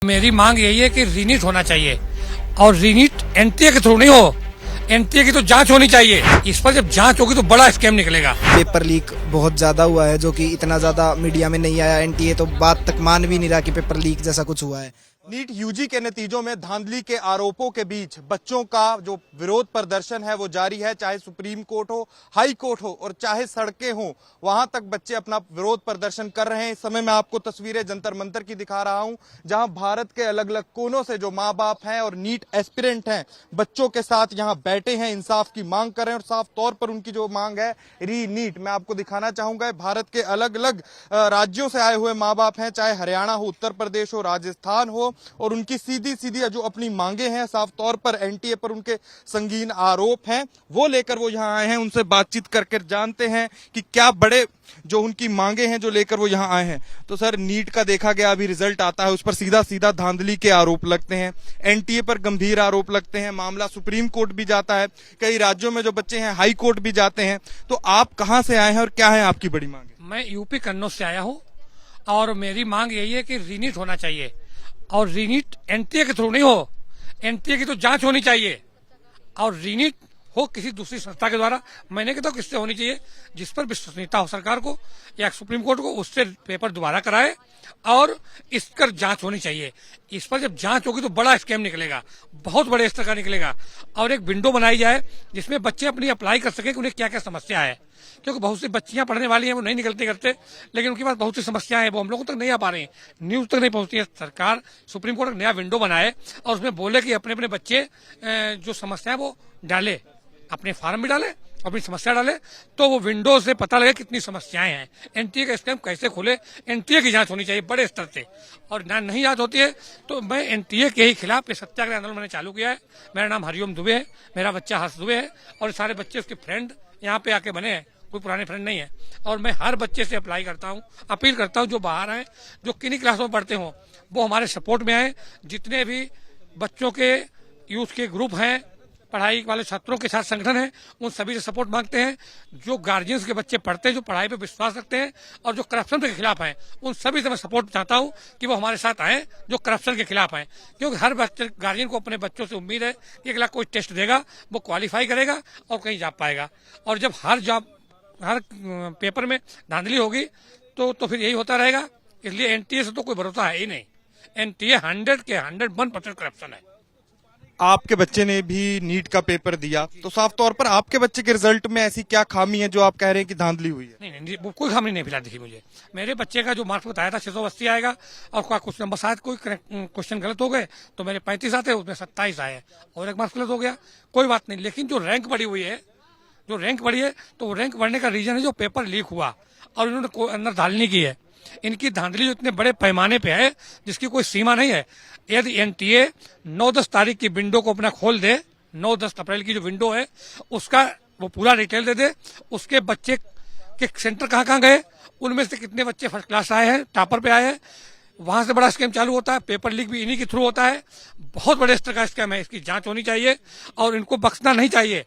मेरी मांग यही है कि रीनीट होना चाहिए और रीनीट एनटीए के थ्रू नहीं हो, एनटीए की तो जांच होनी चाहिए। इस पर जब जांच होगी तो बड़ा स्कैम निकलेगा। पेपर लीक बहुत ज्यादा हुआ है, जो कि इतना ज्यादा मीडिया में नहीं आया। एनटीए तो बात तक मान भी नहीं रहा कि पेपर लीक जैसा कुछ हुआ है। नीट यूजी के नतीजों में धांधली के आरोपों के बीच बच्चों का जो विरोध प्रदर्शन है वो जारी है। चाहे सुप्रीम कोर्ट हो, हाई कोर्ट हो और चाहे सड़कें हो, वहां तक बच्चे अपना विरोध प्रदर्शन कर रहे हैं। इस समय मैं आपको तस्वीरें जंतर मंतर की दिखा रहा हूं, जहां भारत के अलग अलग कोनों से जो माँ बाप हैं और नीट एस्पिरेंट हैं बच्चों के साथ यहां बैठे हैं, इंसाफ की मांग कर रहे हैं। और साफ तौर पर उनकी जो मांग है री नीट, मैं आपको दिखाना चाहूंगा। भारत के अलग अलग राज्यों से आए हुए माँ बाप हैं, चाहे हरियाणा हो, उत्तर प्रदेश हो, राजस्थान हो, और उनकी सीधी सीधी जो अपनी मांगे हैं, साफ तौर पर एनटीए पर उनके संगीन आरोप हैं, वो लेकर वो यहां आए हैं। उनसे बातचीत करके जानते हैं कि क्या बड़े जो उनकी मांगे हैं जो लेकर वो यहां आए हैं। तो सर, नीट का देखा गया अभी रिजल्ट आता है, उस पर सीधा सीधा धांधली के आरोप लगते हैं, एनटीए पर गंभीर आरोप लगते हैं, मामला सुप्रीम कोर्ट भी जाता है, कई राज्यों में जो बच्चे हैं हाई कोर्ट भी जाते हैं। तो आप कहां से आए हैं और क्या है आपकी बड़ी मांगे? मैं यूपी कन्नौज से आया हूं और मेरी मांग यही है कि रीनीट होना चाहिए और रीनीट एनटीए के थ्रू नहीं हो, एनटीए की तो जांच होनी चाहिए और रीनीट हो किसी दूसरी संस्था के द्वारा। मैंने कहता हूं किससे होनी चाहिए, जिस पर विश्वसनीयता हो सरकार को या सुप्रीम कोर्ट को, उससे पेपर दोबारा कराए और इस पर जांच होनी चाहिए। इस पर जब जांच होगी तो बड़ा स्कैम निकलेगा, बहुत बड़े स्तर का निकलेगा। और एक विंडो बनाई जाए जिसमें बच्चे अपनी अप्लाई कर सके कि उन्हें क्या क्या समस्या है, क्योंकि बहुत सी बच्चियां पढ़ने वाली हैं, वो नहीं निकलते करते, लेकिन उनके पास बहुत सी समस्याएं हैं, वो हम लोगों तक नहीं आ पा रही हैं, न्यूज तक नहीं पहुंचती है। सरकार सुप्रीम कोर्ट एक नया विंडो बनाए और उसमें बोले कि अपने अपने बच्चे जो समस्या है वो डाले, अपने फार्म भी डाले, अपनी समस्या डाले, तो वो विंडो से पता लगे कितनी समस्याएं हैं, एनटीए का स्कैम कैसे खुले। एनटीए की जांच होनी चाहिए बड़े स्तर से, और नहीं जांच होती है तो मैं एनटीए के ही खिलाफ ये सत्याग्रह आंदोलन मैंने चालू किया है। मेरा नाम हरिओम दुबे है, मेरा बच्चा हर्ष दुबे है और सारे बच्चे उसके फ्रेंड यहाँ पे आके बने हैं, कोई पुराने फ्रेंड नहीं है। और मैं हर बच्चे से अप्लाई करता हूँ, अपील करता हूँ, जो बाहर आए, जो किन्हीं क्लासों में पढ़ते हों, वो हमारे सपोर्ट में आए। जितने भी बच्चों के यूथ के ग्रुप हैं, पढ़ाई वाले छात्रों के साथ संगठन है, उन सभी से सपोर्ट मांगते हैं। जो गार्जियंस के बच्चे पढ़ते हैं, जो पढ़ाई पे विश्वास रखते हैं और जो करप्शन के खिलाफ हैं, उन सभी से मैं सपोर्ट चाहता हूं कि वो हमारे साथ आए जो करप्शन के खिलाफ हैं। क्योंकि हर बच्चे गार्जियन को अपने बच्चों से उम्मीद है कि अगला कोई टेस्ट देगा, वो क्वालिफाई करेगा और कहीं जा पाएगा। और जब हर पेपर में धांधली होगी तो फिर यही होता रहेगा। इसलिए एनटीए से तो कोई भरोसा है ही नहीं। एनटीए 101% करप्शन है। आपके बच्चे ने भी नीट का पेपर दिया, तो साफ तौर पर आपके बच्चे के रिजल्ट में ऐसी क्या खामी है जो आप कह रहे हैं कि धांधली हुई है? नहीं, वो कोई खामी नहीं फिलहाल दिखी मुझे। मेरे बच्चे का जो मार्क्स बताया था 680 आएगा और कुछ नंबर शायद कोई क्वेश्चन गलत हो गए तो मेरे 35 आते, उसमें 27 आए और एक मार्क्स गलत हो गया, कोई बात नहीं। लेकिन जो रैंक बढ़ी हुई है, तो वो रैंक बढ़ने का रीजन है जो पेपर लीक हुआ और इन्होंने अंदर धांधली की है। इनकी धांधली जो इतने बड़े पैमाने पे है जिसकी कोई सीमा नहीं है। यदि एनटीए 9-10 तारीख की विंडो को अपना खोल दे, 9-10 अप्रैल की जो विंडो है उसका वो पूरा डिटेल दे दे, उसके बच्चे के सेंटर कहाँ कहाँ गए, उनमें से कितने बच्चे फर्स्ट क्लास आए हैं, टॉपर पे आए हैं, वहां से बड़ा स्कैम चालू होता है। पेपर लीक भी इन्हीं के थ्रू होता है, बहुत बड़े स्तर का स्कैम है। इसकी जांच होनी चाहिए और इनको बख्शना नहीं चाहिए,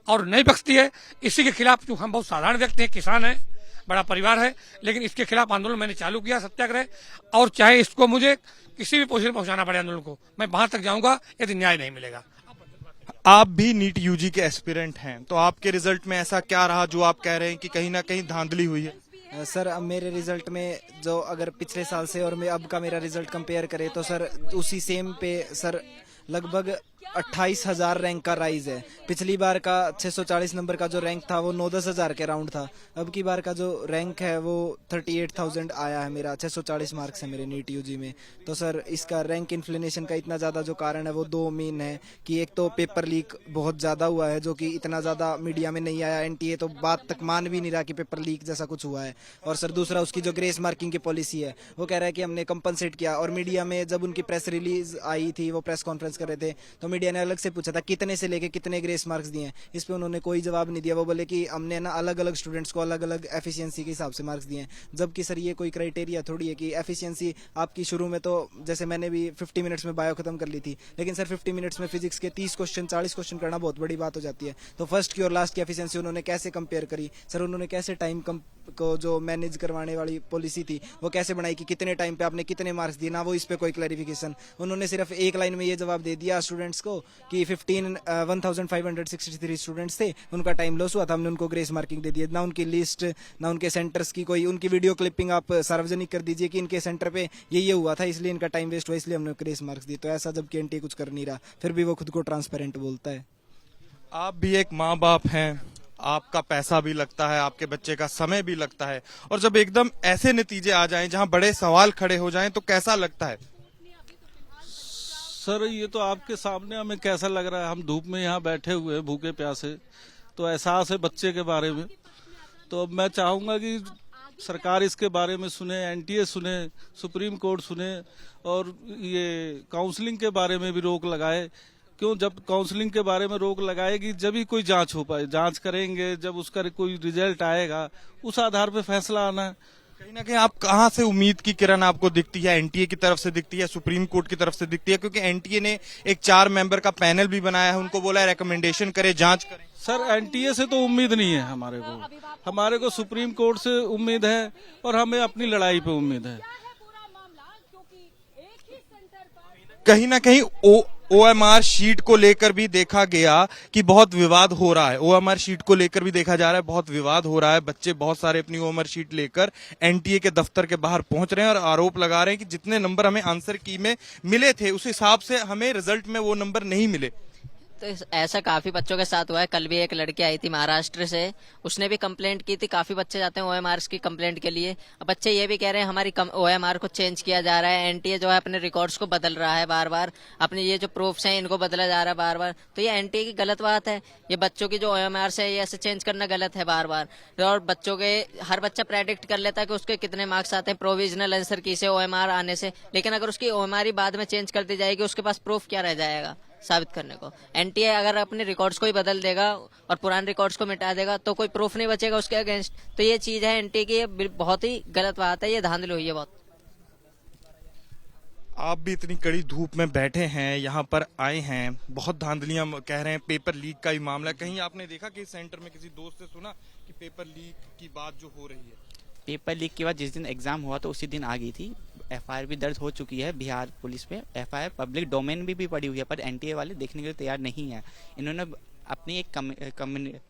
और नहीं बख्शती है इसी के खिलाफ। जो हम बहुत साधारण व्यक्ति हैं, किसान हैं, बड़ा परिवार है, लेकिन इसके खिलाफ आंदोलन मैंने चालू किया, सत्याग्रह। और चाहे इसको मुझे किसी भी पोजीशन पहुंचाना पड़े आंदोलन को, मैं वहां तक जाऊंगा यदि न्याय नहीं मिलेगा। आप भी नीट यूजी के एस्पिरेंट हैं, तो आपके रिजल्ट में ऐसा क्या रहा जो आप कह रहे हैं कि कहीं ना कहीं धांधली हुई है? सर, अब मेरे रिजल्ट में जो अगर पिछले साल से और मैं अब का मेरा रिजल्ट कंपेयर करें तो सर उसी सेम पे सर लगभग 28,000 रैंक का राइज है। पिछली बार का 640 नंबर का जो रैंक था वो 9-10 हजार के राउंड था। अब की बार का जो रैंक है वो 38,000 आया है मेरा। 640 मार्क्स है मेरे नीट यूजी में। तो सर इसका रैंक इन्फ्लेशन का इतना ज़्यादा जो कारण है वो दो मेन है कि एक तो पेपर लीक बहुत ज़्यादा हुआ है, जो कि इतना ज़्यादा मीडिया में नहीं आया। एनटीए तो बात तक मान भी नहीं रहा कि पेपर लीक जैसा कुछ हुआ है। और सर दूसरा उसकी जो ग्रेस मार्किंग की पॉलिसी है, वो कह रहा है कि हमने कंपनसेट किया। और मीडिया में जब उनकी प्रेस रिलीज आई थी, वो प्रेस कॉन्फ्रेंस कर रहे थे, तो मीडिया ने अलग से पूछा था कितने से लेके कितने ग्रेस मार्क्स दिए हैं। इस पे उन्होंने कोई जवाब नहीं दिया। वो बोले कि हमने ना अलग अलग स्टूडेंट्स को अलग अलग एफिशिएंसी के हिसाब से मार्क्स दिए हैं, जबकि सर ये कोई क्राइटेरिया थोड़ी है कि एफिशिएंसी आपकी शुरू में, तो जैसे मैंने भी 50 मिनट्स में बायो खत्म कर ली थी, लेकिन सर 50 मिनट्स में फिजिक्स के 30 क्वेश्चन 40 क्वेश्चन करना बहुत बड़ी बात हो जाती है। तो फर्स्ट की और लास्ट की एफिशिएंसी उन्होंने कैसे कंपेयर करी सर, उन्होंने कैसे टाइम को जो मैनेज करवाने वाली पॉलिसी थी वो कैसे बनाई कि कितने टाइम पे आपने कितने मार्क्स दिए, ना वो इस पे कोई क्लैरिफिकेशन। उन्होंने सिर्फ एक लाइन में ये जवाब दे दिया स्टूडेंट्स को कि 1563 स्टूडेंट्स थे, उनका टाइम लॉस हुआ था, हमने उनको ग्रेस मार्किंग दे दिया। ना उनकी लिस्ट, ना उनके सेंटर्स की कोई उनकी वीडियो क्लिपिंग आप सार्वजनिक कर दीजिए कि इनके सेंटर पे ये हुआ था, इसलिए इनका टाइम वेस्ट हुआ, इसलिए हमने ग्रेस मार्क्स दिए। तो ऐसा जबकि एनटीए कुछ कर नहीं रहा, फिर भी वो खुद को ट्रांसपेरेंट बोलता है। आप भी एक माँ बाप हैं, आपका पैसा भी लगता है, आपके बच्चे का समय भी लगता है, और जब एकदम ऐसे नतीजे आ जाएं जहां बड़े सवाल खड़े हो जाएं तो कैसा लगता है? सर ये तो आपके सामने हमें कैसा लग रहा है, हम धूप में यहाँ बैठे हुए हैं भूखे प्यासे, तो एहसास है बच्चे के बारे में। तो अब मैं चाहूंगा कि सरकार इसके बारे में सुने, एनटीए सुने, सुप्रीम कोर्ट सुने, और ये काउंसलिंग के बारे में भी रोक लगाए। क्यों, जब काउंसलिंग के बारे में रोक लगाएगी जब ही कोई जांच हो पाए, जांच करेंगे जब उसका कोई रिजल्ट आएगा उस आधार पे फैसला आना है। कहीं ना कहीं आप कहां से उम्मीद की किरण आपको दिखती है? एनटीए की तरफ से दिखती है, सुप्रीम कोर्ट की तरफ से दिखती है? क्योंकि एनटीए ने एक 4 मेंबर का पैनल भी बनाया है, उनको बोला है रिकमेंडेशन करे, जांच करें। सर एनटीए से तो उम्मीद नहीं है हमारे को सुप्रीम कोर्ट से उम्मीद है, और हमें अपनी लड़ाई पे उम्मीद है। कहीं ना कहीं ओएमआर शीट को लेकर भी देखा गया कि बहुत विवाद हो रहा है। ओएमआर शीट को लेकर भी देखा जा रहा है बहुत विवाद हो रहा है। बच्चे बहुत सारे अपनी ओएमआर शीट लेकर एनटीए के दफ्तर के बाहर पहुंच रहे हैं और आरोप लगा रहे हैं कि जितने नंबर हमें आंसर की में मिले थे उस हिसाब से हमें रिजल्ट में वो नंबर नहीं मिले। तो ऐसा काफी बच्चों के साथ हुआ है। कल भी एक लड़की आई थी महाराष्ट्र से, उसने भी कंप्लेंट की थी। काफी बच्चे जाते हैं ओएमआर की कंप्लेंट के लिए। अब बच्चे ये भी कह रहे हैं हमारी ओएमआर को चेंज किया जा रहा है, एनटीए जो है अपने रिकॉर्ड्स को बदल रहा है बार बार, अपने ये जो प्रूफ्स हैं इनको बदला जा रहा है बार बार। तो ये एनटीए की गलत बात है। ये बच्चों की जो ओएमआर है ये ऐसे चेंज करना गलत है बार बार। और बच्चों के हर बच्चा प्रेडिक्ट कर लेता है कि उसके कितने मार्क्स आते हैं प्रोविजनल आंसर की से ओएमआर आने से, लेकिन अगर उसकी ओएमआर ही बाद में चेंज कर दी जाएगी उसके पास प्रूफ क्या रह जाएगा साबित करने को? एनटीए अगर अपने रिकॉर्ड्स को ही बदल देगा और पुराने रिकॉर्ड्स को मिटा देगा तो कोई प्रूफ नहीं बचेगा उसके अगेंस्ट। तो ये चीज है एनटीए की, ये बहुत ही गलत बात है, ये धांधली हुई है बहुत। आप भी इतनी कड़ी धूप में बैठे हैं, यहाँ पर आए हैं, बहुत धांधलियां कह रहे हैं, पेपर लीक का ही मामला। कहीं आपने देखा कि सेंटर में किसी दोस्त से सुना कि पेपर लीक की बात जो हो रही है? पेपर लीक के बाद जिस दिन एग्जाम हुआ तो उसी दिन आ गई थी। एफआईआर भी दर्ज हो चुकी है बिहार पुलिस पे। एफआईआर पब्लिक डोमेन में भी पड़ी हुई है, पर एनटीए वाले देखने के लिए तैयार नहीं है। इन्होंने अपनी एक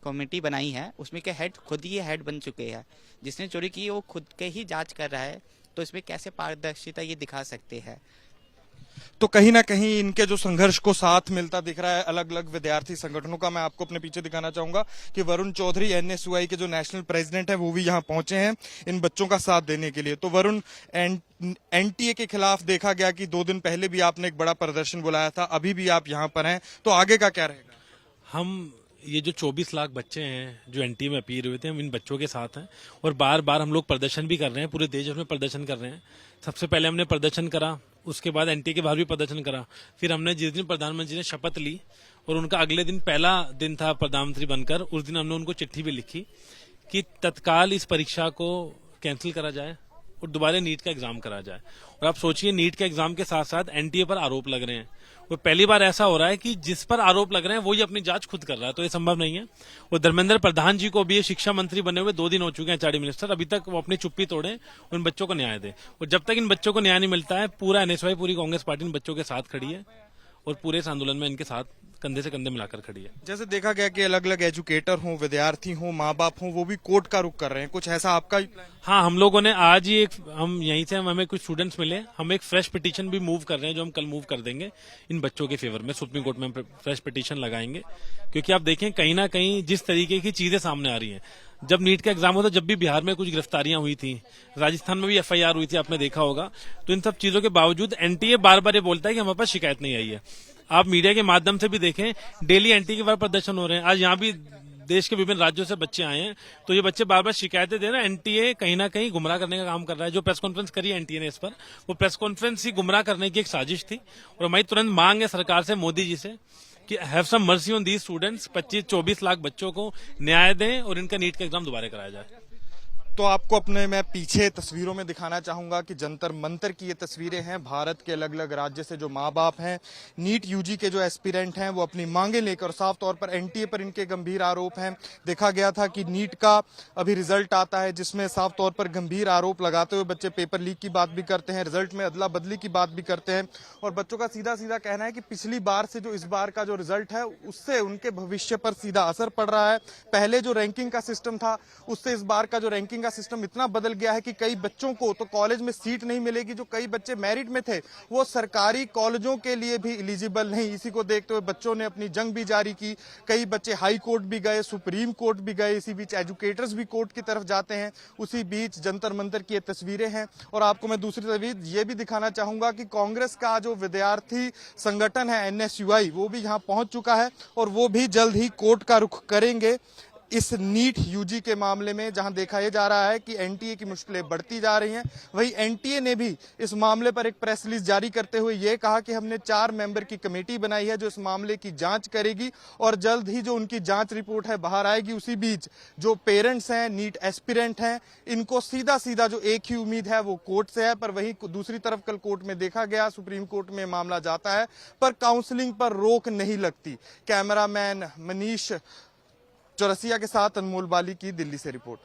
कमेटी बनाई है, उसमें के हेड खुद ही हेड बन चुके हैं। जिसने चोरी की वो खुद के ही जांच कर रहा है, तो इसमें कैसे पारदर्शिता ये दिखा सकते हैं? तो कहीं ना कहीं इनके जो संघर्ष को साथ मिलता दिख रहा है अलग अलग विद्यार्थी संगठनों का। मैं आपको अपने पीछे दिखाना चाहूंगा कि वरुण चौधरी एनएसयूआई के जो नेशनल प्रेसिडेंट है वो भी यहाँ पहुंचे हैं इन बच्चों का साथ देने के लिए। तो वरुण, एनटीए के खिलाफ देखा गया कि 2 दिन पहले भी आपने एक बड़ा प्रदर्शन बुलाया था, अभी भी आप यहाँ पर हैं, तो आगे का क्या रहेगा? हम ये जो 24 लाख बच्चे हैं जो एनटीए में अपीयर हुए थे, हम इन बच्चों के साथ हैं और बार बार हम लोग प्रदर्शन भी कर रहे हैं, पूरे देश में प्रदर्शन कर रहे हैं। सबसे पहले हमने प्रदर्शन करा, उसके बाद एनटीए के बाहर भी प्रदर्शन करा। फिर हमने जिस दिन प्रधानमंत्री ने शपथ ली और उनका अगले दिन पहला दिन था प्रधानमंत्री बनकर, उस दिन हमने उनको चिट्ठी भी लिखी कि तत्काल इस परीक्षा को कैंसिल करा जाए और दोबारा नीट का एग्जाम करा जाए। और आप सोचिए, नीट के एग्जाम के साथ साथ एनटीए पर आरोप लग रहे हैं। वो पहली बार ऐसा हो रहा है कि जिस पर आरोप लग रहे हैं वही अपनी जांच खुद कर रहा है, तो ये संभव नहीं है। वो धर्मेंद्र प्रधान जी को भी ये शिक्षा मंत्री बने हुए 2 दिन हो चुके हैं, एचआरडी मिनिस्टर, अभी तक वो अपनी चुप्पी तोड़े, उन बच्चों को न्याय दे। और जब तक इन बच्चों को न्याय नहीं मिलता है, पूरा एनएसयूआई, पूरी कांग्रेस पार्टी इन बच्चों के साथ खड़ी है और पूरे इस आंदोलन में इनके साथ कंधे से कंधे मिलाकर खड़ी है। जैसे देखा गया कि अलग अलग एजुकेटर हों, विद्यार्थी हों, माँ बाप हों, वो भी कोर्ट का रुख कर रहे हैं, कुछ ऐसा आपका भी प्लान? हाँ, हम लोगों ने आज ही हम यहीं से हमें कुछ स्टूडेंट्स मिले, हम एक फ्रेश पिटीशन भी मूव कर रहे हैं जो हम कल मूव कर देंगे इन बच्चों के फेवर में। सुप्रीम कोर्ट में हम फ्रेश पिटीशन लगाएंगे, क्योंकि आप देखें कहीं ना कहीं जिस तरीके की चीजें सामने आ रही हैं। जब नीट का एग्जाम होता, जब भी बिहार में कुछ गिरफ्तारियां हुई थी, राजस्थान में भी एफआईआर हुई थी, आपने देखा होगा। तो इन सब चीजों के बावजूद एनटीए बार बार ये बोलता है कि हमारे पास शिकायत नहीं आई है। आप मीडिया के माध्यम से भी देखें, डेली एनटीए के बारे प्रदर्शन हो रहे हैं। आज यहाँ भी देश के विभिन्न राज्यों से बच्चे आए हैं, तो ये बच्चे बार बार शिकायतें दे रहे हैं। एनटीए कहीं ना कहीं गुमराह करने का काम कर रहा है। जो प्रेस कॉन्फ्रेंस करी है एनटीए ने इस पर, वो प्रेस कॉन्फ्रेंस ही गुमराह करने की एक साजिश थी। और हमारी तुरंत मांग है सरकार से, मोदी जी से, कि have some mercy on these students. 25-24 lakh बच्चों को न्याय दें और इनका नीट का एग्जाम दोबारा कराया जाए। तो आपको अपने मैं पीछे तस्वीरों में दिखाना चाहूंगा कि जंतर मंतर की ये तस्वीरें हैं। भारत के अलग अलग राज्य से जो माँ बाप हैं, नीट यूजी के जो एस्पिरेंट हैं, वो अपनी मांगे लेकर, साफ तौर पर एनटीए पर इनके गंभीर आरोप हैं। देखा गया था कि नीट का अभी रिजल्ट आता है जिसमें साफ तौर पर गंभीर आरोप लगाते हुए बच्चे पेपर लीक की बात भी करते हैं, रिजल्ट में अदला बदली की बात भी करते हैं। और बच्चों का सीधा सीधा कहना है कि पिछली बार से जो इस बार का जो रिजल्ट है उससे उनके भविष्य पर सीधा असर पड़ रहा है। पहले जो रैंकिंग का सिस्टम था उससे इस बार का जो रैंकिंग का सिस्टम इतना बदल गया है कि कई बच्चों को तो कॉलेज में सीट नहीं मिलेगी। जो कई बच्चे मेरिट में थे वो सरकारी कॉलेजों के लिए भी एलिजिबल नहीं। इसी को देखते हुए बच्चों ने अपनी जंग भी जारी की। कई बच्चे हाई कोर्ट भी गए, सुप्रीम कोर्ट भी गए। इसी बीच एजुकेटर्स भी कोर्ट की तरफ जाते हैं। उसी बीच जंतर मंतर की ये तस्वीरें हैं। और आपको मैं दूसरी तस्वीर ये भी दिखाना चाहूंगा कि कांग्रेस का जो विद्यार्थी संगठन है एनएसयूआई, वो भी यहाँ पहुंच चुका है और वो भी जल्द ही कोर्ट का रुख करेंगे इस नीट यूजी के मामले में, जहां देखा यह जा रहा है कि एनटीए की मुश्किलें बढ़ती जा रही हैं। वहीं एनटीए ने भी इस मामले पर एक प्रेस रिलीज जारी करते हुए यह कहा कि हमने 4 मेंबर की कमेटी बनाई है जो इस मामले की जांच करेगी और जल्द ही जो उनकी जांच रिपोर्ट है बाहर आएगी। उसी बीच जो पेरेंट्स हैं, नीट एस्पिरेंट हैं, इनको सीधा सीधा जो एक ही उम्मीद है वो कोर्ट से है। पर वहीं दूसरी तरफ कल कोर्ट में देखा गया, सुप्रीम कोर्ट में मामला जाता है पर काउंसलिंग पर रोक नहीं लगती। कैमरामैन मनीष चौरसिया के साथ अनमोल बाली की दिल्ली से रिपोर्ट।